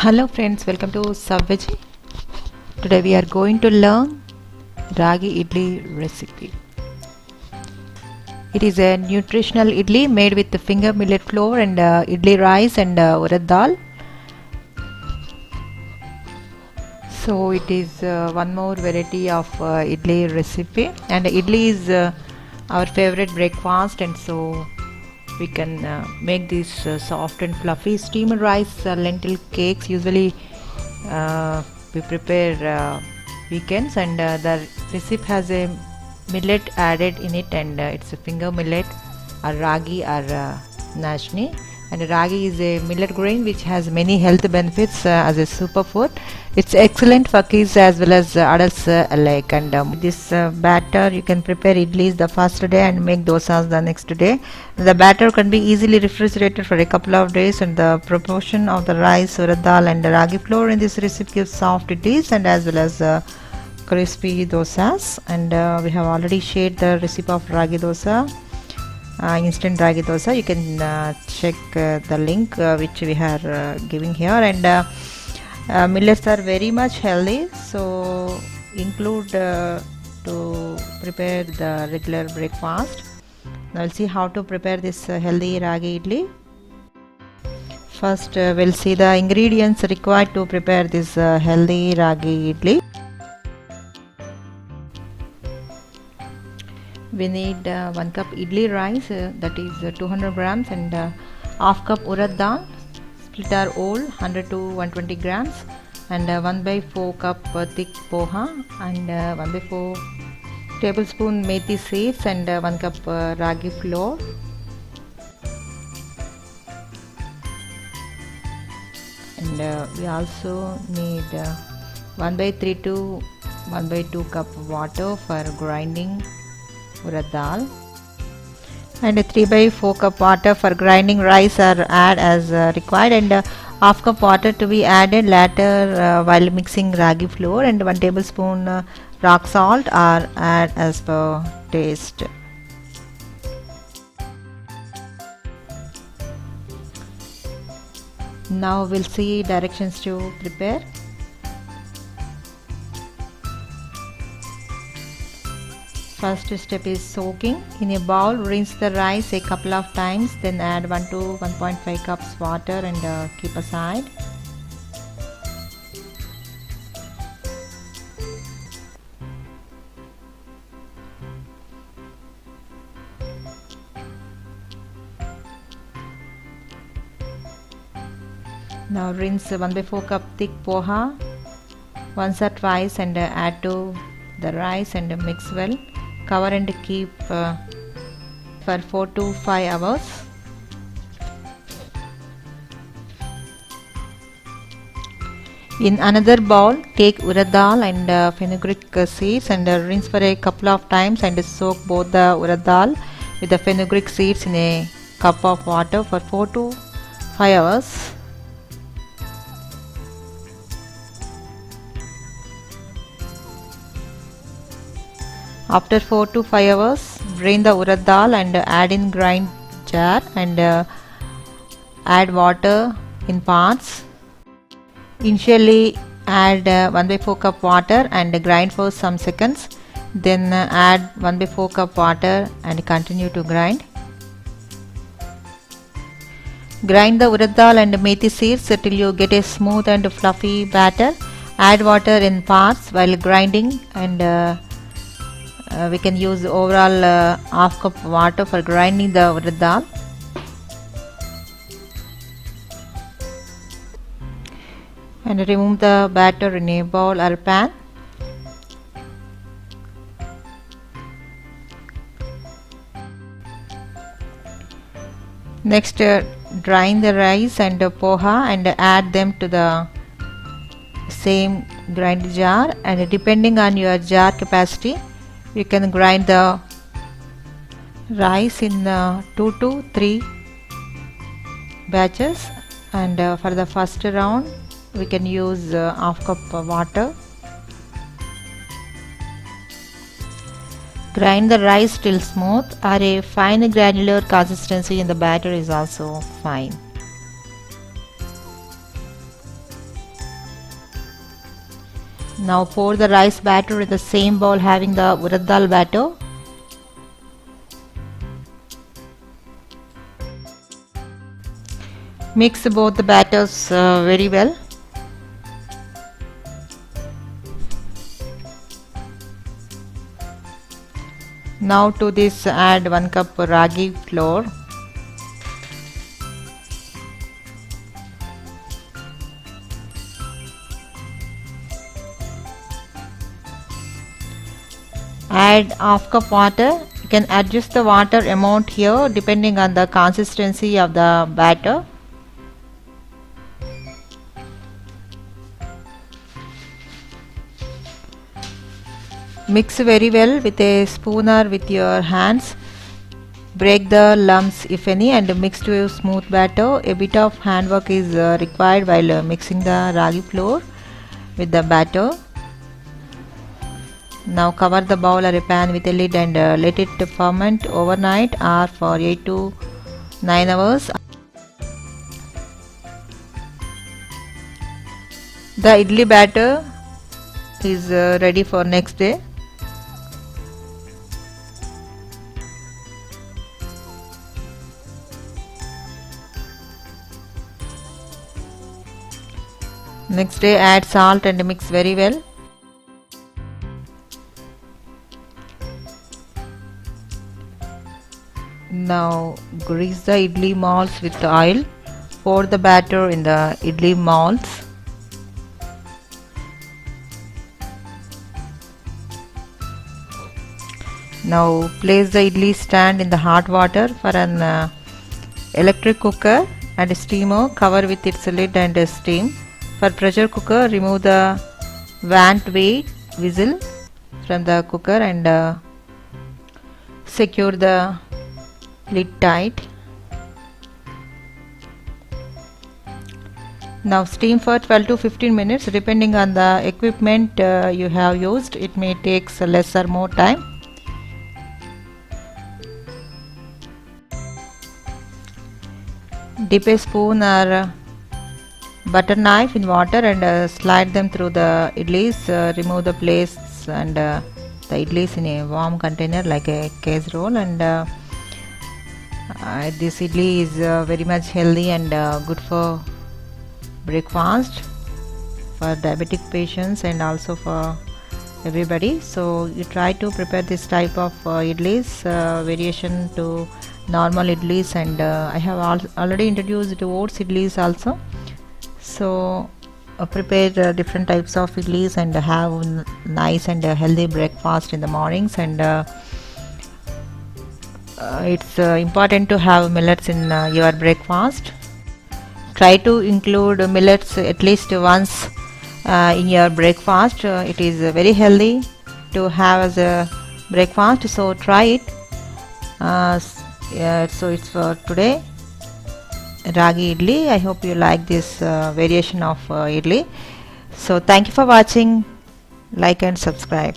Hello friends, welcome to Savveggie. Today we are going to learn Ragi Idli recipe. It is a nutritional idli made with the finger millet flour and idli rice and urad dal. So it is one more variety of idli recipe, and idli is our favorite breakfast, and so we can make these soft and fluffy steamed rice lentil cakes. Usually we prepare weekends, and the recipe has a millet added in it, and it's a finger millet or ragi or nashni. And ragi is a millet grain which has many health benefits as a superfood. It's excellent for kids as well as adults alike. And this batter, you can prepare idlis the first day and make dosas the next day. The batter can be easily refrigerated for a couple of days, and the proportion of the rice, urad dal and ragi flour in this recipe gives soft idlis and as well as crispy dosas. And we have already shared the recipe of ragi dosa. Instant ragi dosa. You can check the link which we are giving here. And millets are very much healthy, so include to prepare the regular breakfast. Now we'll see how to prepare this healthy ragi idli. First we'll see the ingredients required to prepare this healthy ragi idli. We need 1 cup idli rice, that is 200 grams, and half cup urad dal, split or whole, 100 to 120 grams, and 1 by 4 cup thick poha, and 1 by 4 tablespoon methi seeds, and 1 cup ragi flour. And we also need 1 by 3 to 1 by 2 cup water for grinding urad dal, and 3 by 4 cup water for grinding rice are add as required, and half cup water to be added later while mixing ragi flour, and 1 tablespoon rock salt are add as per taste. Now we'll see directions to prepare. First step is soaking. In a bowl, rinse the rice a couple of times, then add 1 to 1.5 cups water and keep aside. Now rinse 1 by 4 cup thick poha once or twice and add to the rice and mix well. Cover and keep for 4 to 5 hours. In another bowl, take urad dal and fenugreek seeds and rinse for a couple of times and soak both the urad dal with the fenugreek seeds in a cup of water for 4 to 5 hours. After 4 to 5 hours, drain the urad dal and add in grind jar and add water in parts. Initially add 1 by 4 cup water and grind for some seconds. Then add 1 by 4 cup water and continue to grind. Grind the urad dal and methi seeds till you get a smooth and fluffy batter. Add water in parts while grinding, and we can use overall half cup water for grinding the urad dal. And remove the batter in a bowl or pan. Next, drain the rice and poha and add them to the same grind jar, and depending on your jar capacity, you can grind the rice in 2 to 3 batches, and for the first round we can use half cup water. Grind the rice till smooth, or a fine granular consistency in the batter is also fine. Now pour the rice batter in the same bowl having the urad dal batter. Mix both the batters very well. Now to this add 1 cup ragi flour. Add half cup water. You can adjust the water amount here depending on the consistency of the batter. Mix very well with a spoon or with your hands. Break the lumps if any and mix to a smooth batter. A bit of handwork is required while mixing the ragi flour with the batter. Now cover the bowl or a pan with a lid and let it ferment overnight or for 8 to 9 hours. The idli batter is ready for next day. Next day add salt and mix very well. Now grease the idli molds with oil. Pour the batter in the idli molds. Now place the idli stand in the hot water for an electric cooker and a steamer. Cover with its lid and steam. For pressure cooker, remove the vant weight whistle from the cooker and secure the lid tight. Now steam for 12 to 15 minutes depending on the equipment you have used. It may take less or more time. Dip a spoon or butter knife in water and slide them through the idlis. Remove the plates and the idlis in a warm container like a casserole. And this idli is very much healthy and good for breakfast for diabetic patients and also for everybody. So you try to prepare this type of idlis, variation to normal idlis, and I have already introduced oats idlis also. So prepare different types of idlis and have nice and healthy breakfast in the mornings. And it's important to have millets in your breakfast. Try to include millets at least once in your breakfast. It is very healthy to have as a breakfast, so try it. So it's for today, ragi idli. I hope you like this variation of idli. So thank you for watching. Like and subscribe.